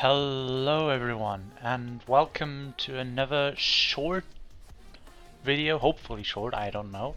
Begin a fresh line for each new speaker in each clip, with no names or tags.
Hello everyone and welcome to another short video, hopefully short, I don't know.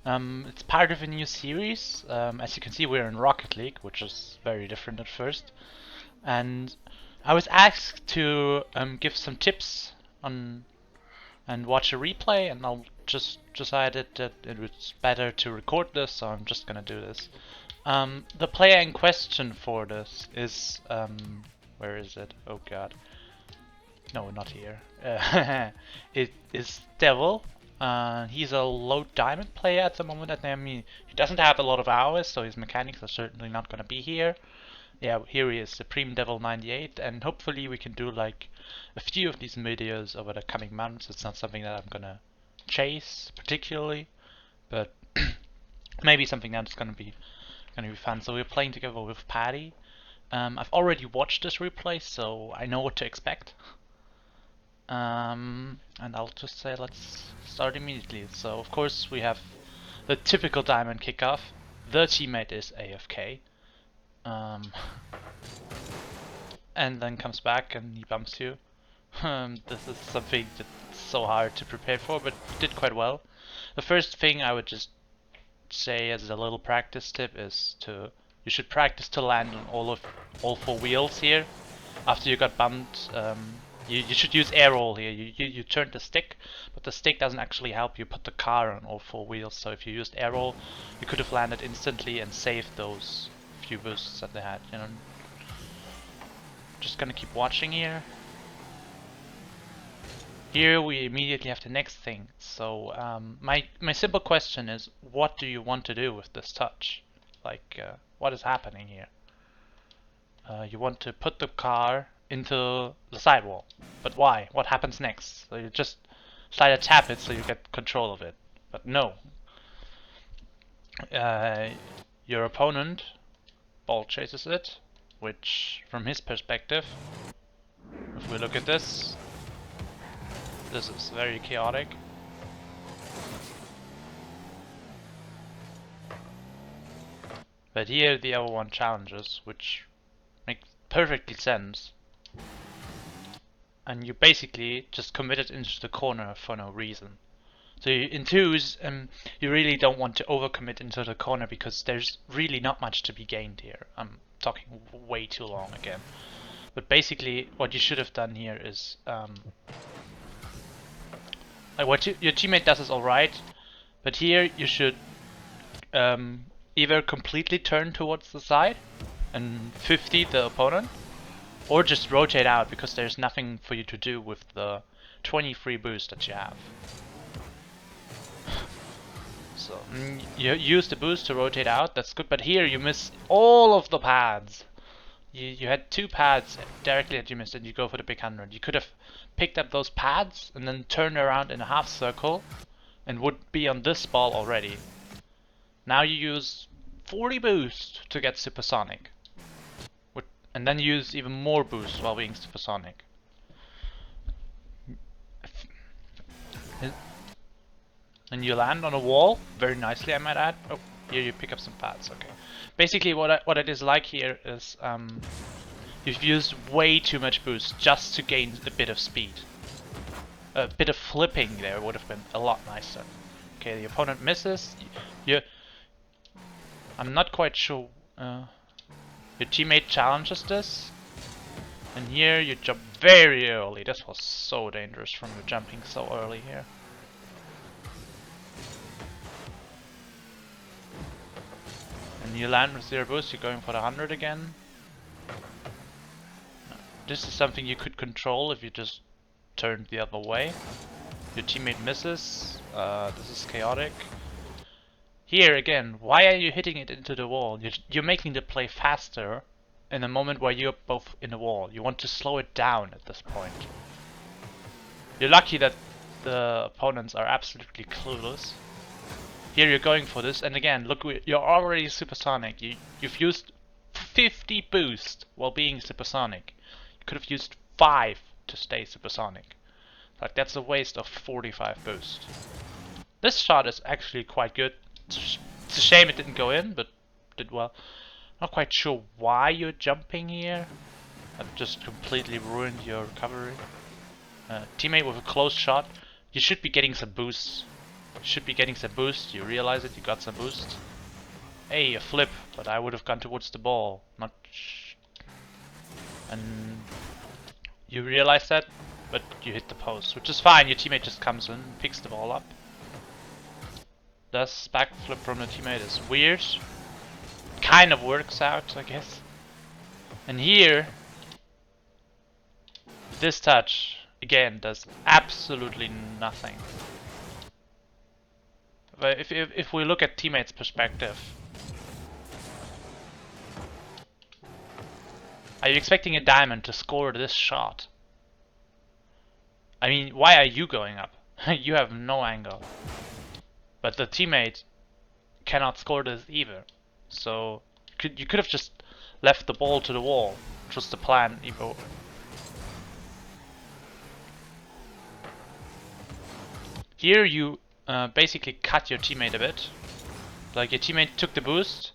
It's part of a new series. As you can see, we're in Rocket League, which is very different at first. And I was asked to give some tips on and watch a replay, and I'll just decided that it was better to record this, so I'm just gonna do this. The player in question for this is where is it? Oh god. No, not here. It is Devil. He's a low diamond player at the moment. I mean, he doesn't have a lot of hours, so his mechanics are certainly not going to be here. Yeah, here he is, Supreme Devil 98, and hopefully we can do like a few of these videos over the coming months. It's not something that I'm gonna chase particularly, but maybe something that's gonna be fun. So we're playing together with Paddy. I've already watched this replay, so I know what to expect. And I'll just say let's start immediately. So of course we have the typical diamond kickoff. The teammate is AFK. And then comes back and he bumps you. This is something that's so hard to prepare for, but did quite well. The first thing I would just say as a little practice tip is you should practice to land on all four wheels here. After you got bumped, you should use air roll here. You turn the stick, but the stick doesn't actually help you put the car on all four wheels. So if you used air roll, you could have landed instantly and saved those few boosts that they had. You know, just gonna keep watching here. Here we immediately have the next thing. So my simple question is, what do you want to do with this touch? Like, what is happening here? You want to put the car into the sidewall, but why? What happens next? So you just try to tap it so you get control of it, but no. Your opponent ball chases it, which from his perspective, if we look at this is very chaotic. But here the other one challenges, which makes perfectly sense. And you basically just commit it into the corner for no reason. So in twos, you really don't want to overcommit into the corner because there's really not much to be gained here. I'm talking way too long again. But basically, what you should have done here is like what your teammate does is alright, but here you should either completely turn towards the side and 50 the opponent, or just rotate out because there's nothing for you to do with the 23 boost that you have. So you use the boost to rotate out, that's good, but here you miss all of the pads. You had two pads directly that you missed and you go for the big 100. You could have picked up those pads and then turned around in a half circle and would be on this ball already. Now you use 40 boost to get supersonic. And then use even more boost while being supersonic. And you land on a wall, very nicely I might add. Oh, here you pick up some pads, okay. Basically what it is like here is you've used way too much boost just to gain a bit of speed. A bit of flipping there would have been a lot nicer. Okay, the opponent misses. I'm not quite sure. Your teammate challenges this, and here you jump very early. This was so dangerous from you jumping so early here. And you land with 0 boost, you're going for the 100 again. This is something you could control if you just turned the other way. Your teammate misses. This is chaotic. Here again, why are you hitting it into the wall? You're making the play faster in a moment where you're both in the wall. You want to slow it down at this point. You're lucky that the opponents are absolutely clueless. Here you're going for this, and again, look, you're already supersonic. You've used 50 boost while being supersonic. You could have used 5 to stay supersonic. Like, that's a waste of 45 boost. This shot is actually quite good. It's a shame it didn't go in, but did well. Not quite sure why you're jumping here. That just completely ruined your recovery. Teammate with a close shot. You should be getting some boost. You realize it, you got some boost. Hey, a flip, but I would have gone towards the ball, not and you realize that, but you hit the post, which is fine. Your teammate just comes in, picks the ball up. Does backflip from the teammate is weird. Kind of works out, I guess. And here, this touch, again, does absolutely nothing. But if we look at teammate's perspective, are you expecting a diamond to score this shot? I mean, why are you going up? You have no angle. But the teammate cannot score this either. So you could have just left the ball to the wall, which was the plan, Evo. Here you basically cut your teammate a bit. Like your teammate took the boost,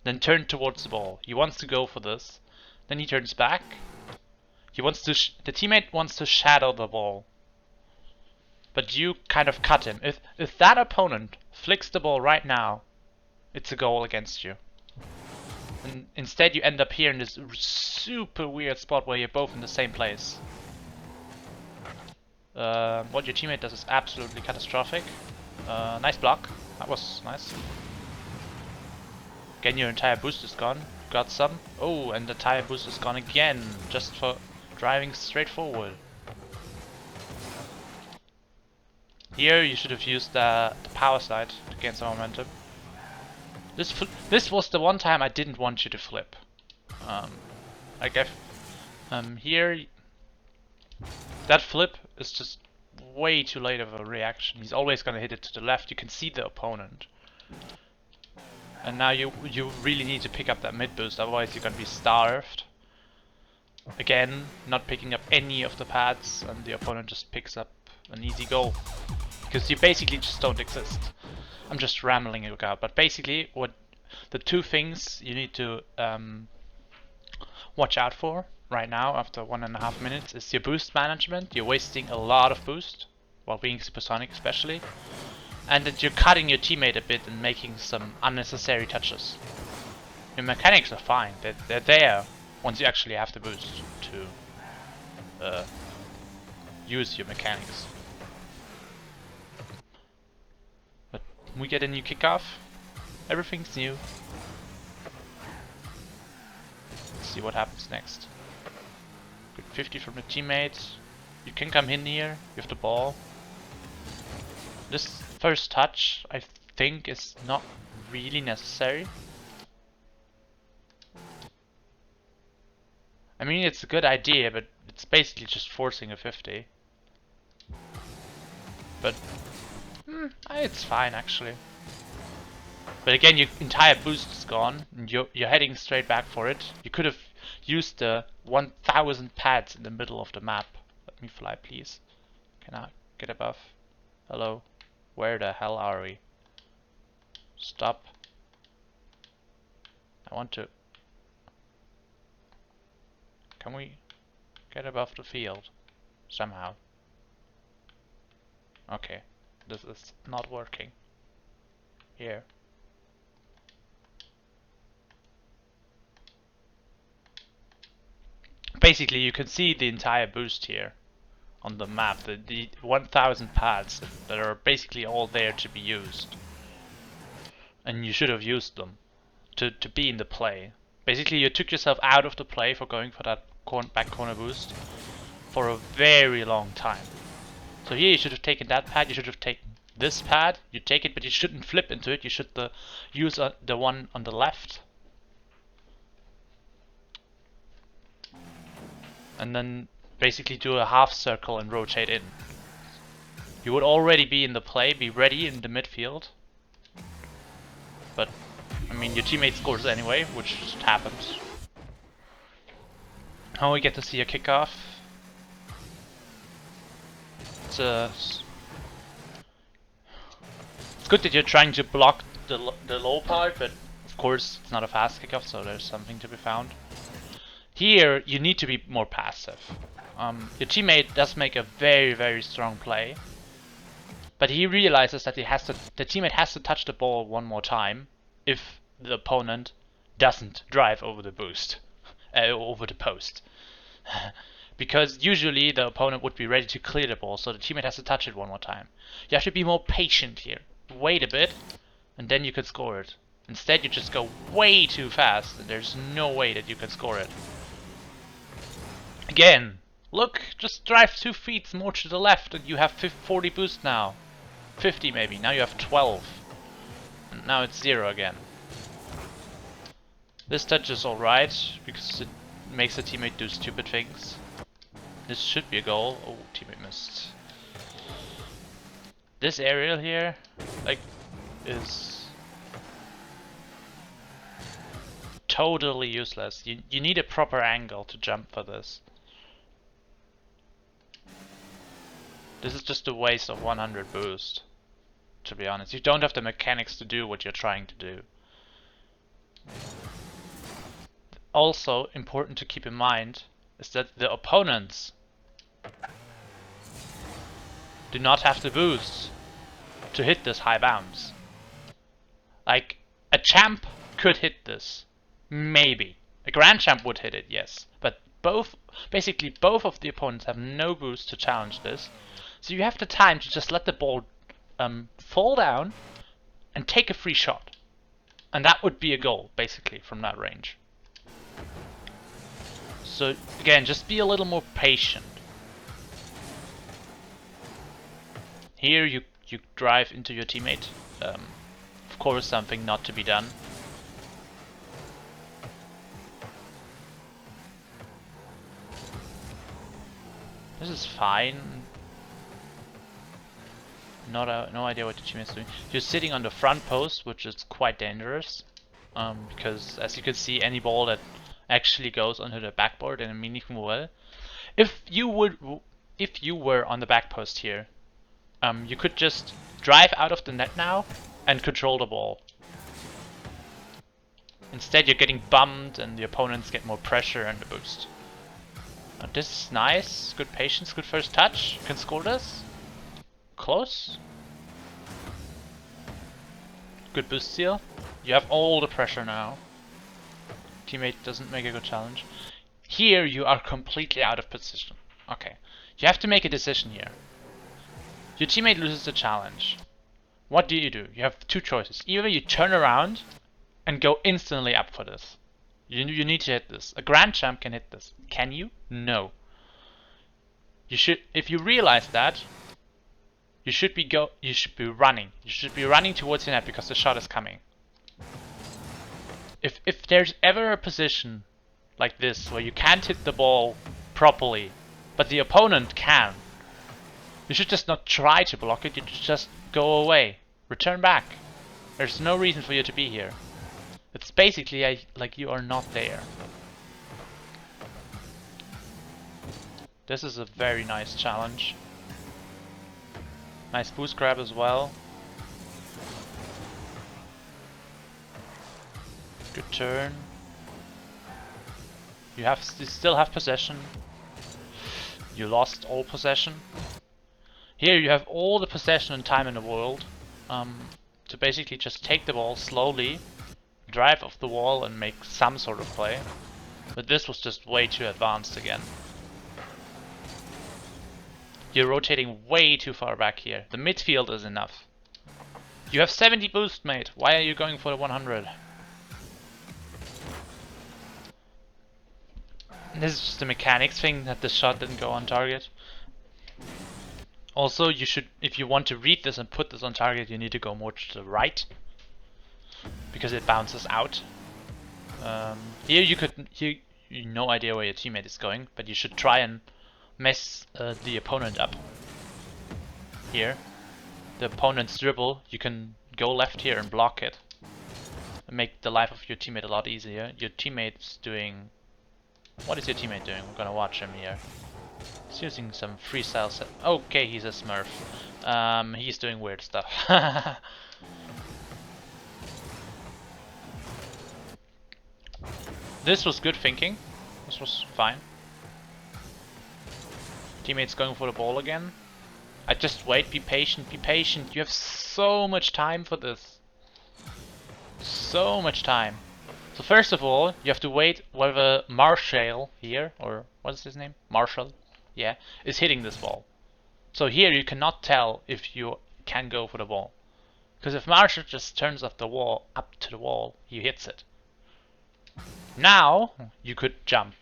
then turned towards the ball. He wants to go for this. Then he turns back. He wants to the teammate wants to shadow the ball. But you kind of cut him. If that opponent flicks the ball right now, it's a goal against you. And instead you end up here in this super weird spot where you're both in the same place. What your teammate does is absolutely catastrophic. Nice block. That was nice. Again, your entire boost is gone. Got some. Oh, and the entire boost is gone again, just for driving straight forward. Here you should have used the power side to gain some momentum. This was the one time I didn't want you to flip. I guess here that flip is just way too late of a reaction. He's always gonna hit it to the left. You can see the opponent. And now you really need to pick up that mid boost, otherwise you're gonna be starved. Again, not picking up any of the pads, and the opponent just picks up an easy goal. Because you basically just don't exist. I'm just rambling about, but basically what the two things you need to watch out for right now after 1.5 minutes is your boost management. You're wasting a lot of boost while being supersonic especially. And that you're cutting your teammate a bit and making some unnecessary touches. Your mechanics are fine, they're there once you actually have the boost to use your mechanics. But we get a new kickoff, everything's new. Let's see what happens next. Good 50 from the teammates. You can come in here, you have the ball. This first touch, I think, is not really necessary. I mean, it's a good idea, but it's basically just forcing a 50. But it's fine actually. But again, your entire boost is gone, and you're heading straight back for it. You could have used the 1000 pads in the middle of the map. Let me fly, please. Can I get above? Hello? Where the hell are we? Stop. I want to... Can we get above the field? Somehow. Okay. This is not working. Here. Basically, you can see the entire boost here on the map, the 1000 pads that are basically all there to be used. And you should have used them to be in the play. Basically, you took yourself out of the play for going for that back corner boost for a very long time. So here you should have taken that pad, you should have taken this pad, you take it, but you shouldn't flip into it, you should use the one on the left. And then basically do a half circle and rotate in. You would already be in the play, be ready in the midfield. But, I mean, your teammate scores anyway, which just happens. Now we get to see a kickoff. It's good that you're trying to block the low part, but of course it's not a fast kickoff, so there's something to be found. Here, you need to be more passive. Your teammate does make a very, very strong play, but he realizes that the teammate has to touch the ball one more time if the opponent doesn't drive over the boost, over the post. Because usually the opponent would be ready to clear the ball, so the teammate has to touch it one more time. You have to be more patient here. Wait a bit, and then you could score it. Instead, you just go way too fast, and there's no way that you can score it. Again, look, just drive 2 feet more to the left, and you have 40 boost now. 50 maybe, now you have 12. And now it's 0 again. This touch is alright, because it makes the teammate do stupid things. This should be a goal. Oh, teammate missed. This aerial here, like, is totally useless. You need a proper angle to jump for this. This is just a waste of 100 boost, to be honest. You don't have the mechanics to do what you're trying to do. Also important to keep in mind is that the opponents do not have the boost to hit this high bounce. Like, a champ could hit this, maybe. A grand champ would hit it, yes. But basically both of the opponents have no boost to challenge this. So you have the time to just let the ball fall down and take a free shot. And that would be a goal, basically, from that range. So again, just be a little more patient. Here you drive into your teammate. Of course, something not to be done. This is fine. No idea what the teammate is doing. You're sitting on the front post, which is quite dangerous. Because as you can see, any ball that actually goes onto the backboard in a meaningful way. If you were on the back post here, you could just drive out of the net now and control the ball. Instead, you're getting bummed, and the opponents get more pressure and the boost. This is nice. Good patience. Good first touch. You can score this. Close. Good boost steal. You have all the pressure now. Teammate doesn't make a good challenge. Here you are completely out of position. Okay. You have to make a decision here. Your teammate loses the challenge. What do? You have two choices. Either you turn around and go instantly up for this. You need to hit this. A grand champ can hit this. Can you? No. You should, if you realize that, you should be running. You should be running towards your net because the shot is coming. If there's ever a position like this where you can't hit the ball properly, but the opponent can, you should just not try to block it. You should just go away, return back. There's no reason for you to be here. It's basically like you are not there. This is a very nice challenge. Nice boost grab as well. Good turn. You still have possession. You lost all possession. Here you have all the possession and time in the world to basically just take the ball slowly, drive off the wall and make some sort of play. But this was just way too advanced again. You're rotating way too far back here. The midfield is enough. You have 70 boost, mate. Why are you going for the 100? This is just a mechanics thing that the shot didn't go on target. Also, you should, if you want to read this and put this on target, you need to go more to the right, because it bounces out. Here you no idea where your teammate is going, but you should try and mess the opponent up. Here, the opponent's dribble, you can go left here and block it, and make the life of your teammate a lot easier. Your teammate's doing... What is your teammate doing? We're gonna watch him here. He's using some freestyle set. Okay, he's a smurf. He's doing weird stuff. This was good thinking. This was fine. Teammates going for the ball again. I just wait, be patient, be patient. You have so much time for this. So much time. So first of all, you have to wait whether Marshall here, or what's his name? Marshall, yeah, is hitting this ball. So here you cannot tell if you can go for the ball. Because if Marshall just turns off the wall, up to the wall, he hits it. Now, you could jump.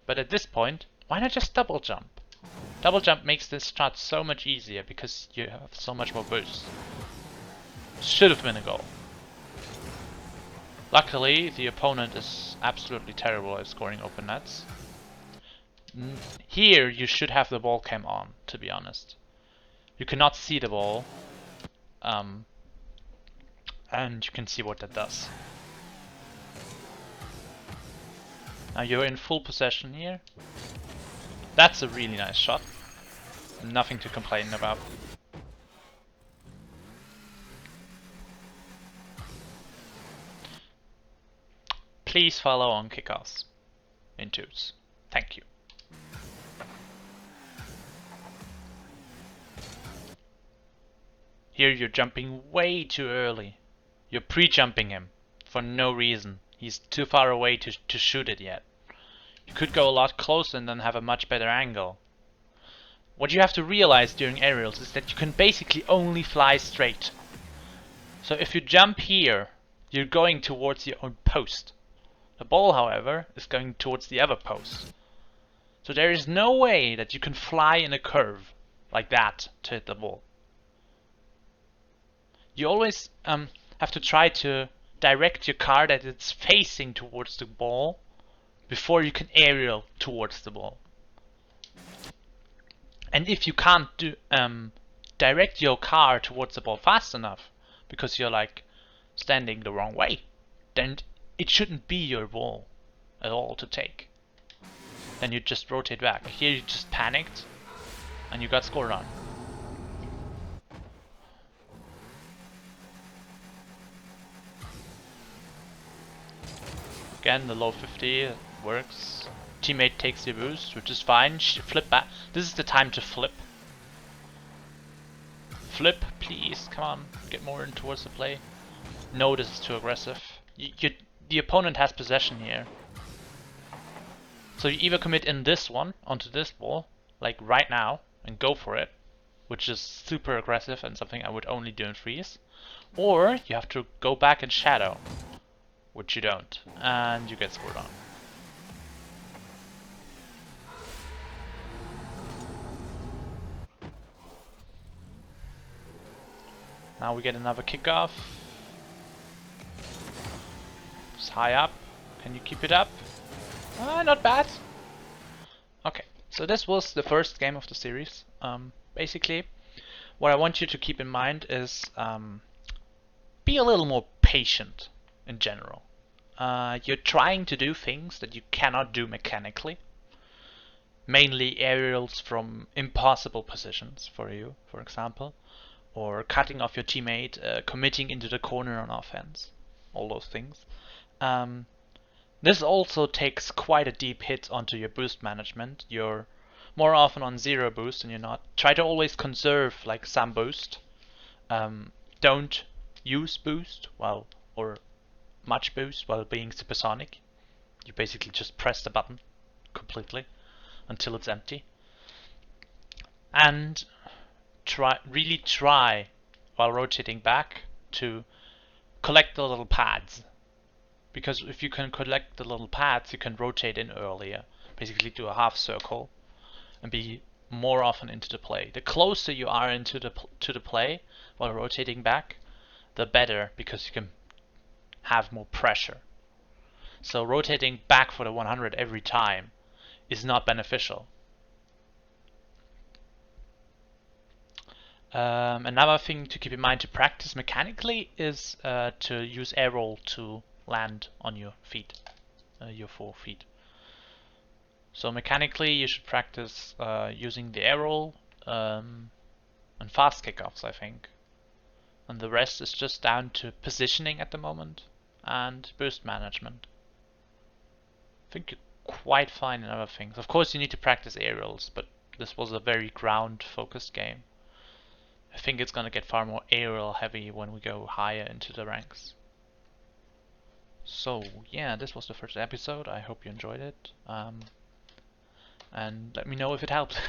But at this point, why not just double jump? Double jump makes this shot so much easier because you have so much more boost. Should have been a goal. Luckily, the opponent is absolutely terrible at scoring open nets. Here, you should have the ball cam on, to be honest. You cannot see the ball. And you can see what that does. Now you're in full possession here. That's a really nice shot. Nothing to complain about. Please follow on kickoffs in twos. Thank you. Here you're jumping way too early. You're pre-jumping him for no reason. He's too far away to shoot it yet. You could go a lot closer and then have a much better angle. What you have to realize during aerials is that you can basically only fly straight. So if you jump here, you're going towards your own post. The ball, however, is going towards the other post. So there is no way that you can fly in a curve like that to hit the ball. You always have to try to direct your car that it's facing towards the ball before you can aerial towards the ball. And if you can't do direct your car towards the ball fast enough because you're like standing the wrong way, then it shouldn't be your ball at all to take. Then you just rotate back. Here you just panicked and you got scored on. Again, the low 50 works. Teammate takes the boost, which is fine. Flip back. This is the time to flip. Flip, please. Come on, get more in towards the play. No, this is too aggressive. The opponent has possession here. So you either commit in this one, onto this ball, like right now, and go for it, which is super aggressive and something I would only do in freeze. Or you have to go back and shadow, which you don't, and you get scored on. Now we get another kickoff. It's high up. Can you keep it up? Not bad. Okay, so this was the first game of the series. Basically, what I want you to keep in mind is be a little more patient in general. You're trying to do things that you cannot do mechanically. Mainly aerials from impossible positions for you, for example. Or cutting off your teammate, committing into the corner on offense. All those things. This also takes quite a deep hit onto your boost management. You're more often on 0 boost and you're not. Try to always conserve like some boost. Don't use boost or much boost while being supersonic. You basically just press the button completely until it's empty. And really try while rotating back to collect the little pads. Because if you can collect the little pads, you can rotate in earlier. Basically do a half circle and be more often into the play. The closer you are into the play while rotating back, the better, because you can have more pressure. So rotating back for the 100 every time is not beneficial. Another thing to keep in mind to practice mechanically is to use air roll to land on your feet, your 4 feet. So mechanically you should practice using the air roll and fast kickoffs, I think. And the rest is just down to positioning at the moment and boost management. I think you're quite fine in other things. Of course, you need to practice aerials, but this was a very ground-focused game. I think it's gonna get far more aerial heavy when we go higher into the ranks. So yeah, this was the first episode. I hope you enjoyed it. And let me know if it helped.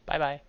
Bye bye.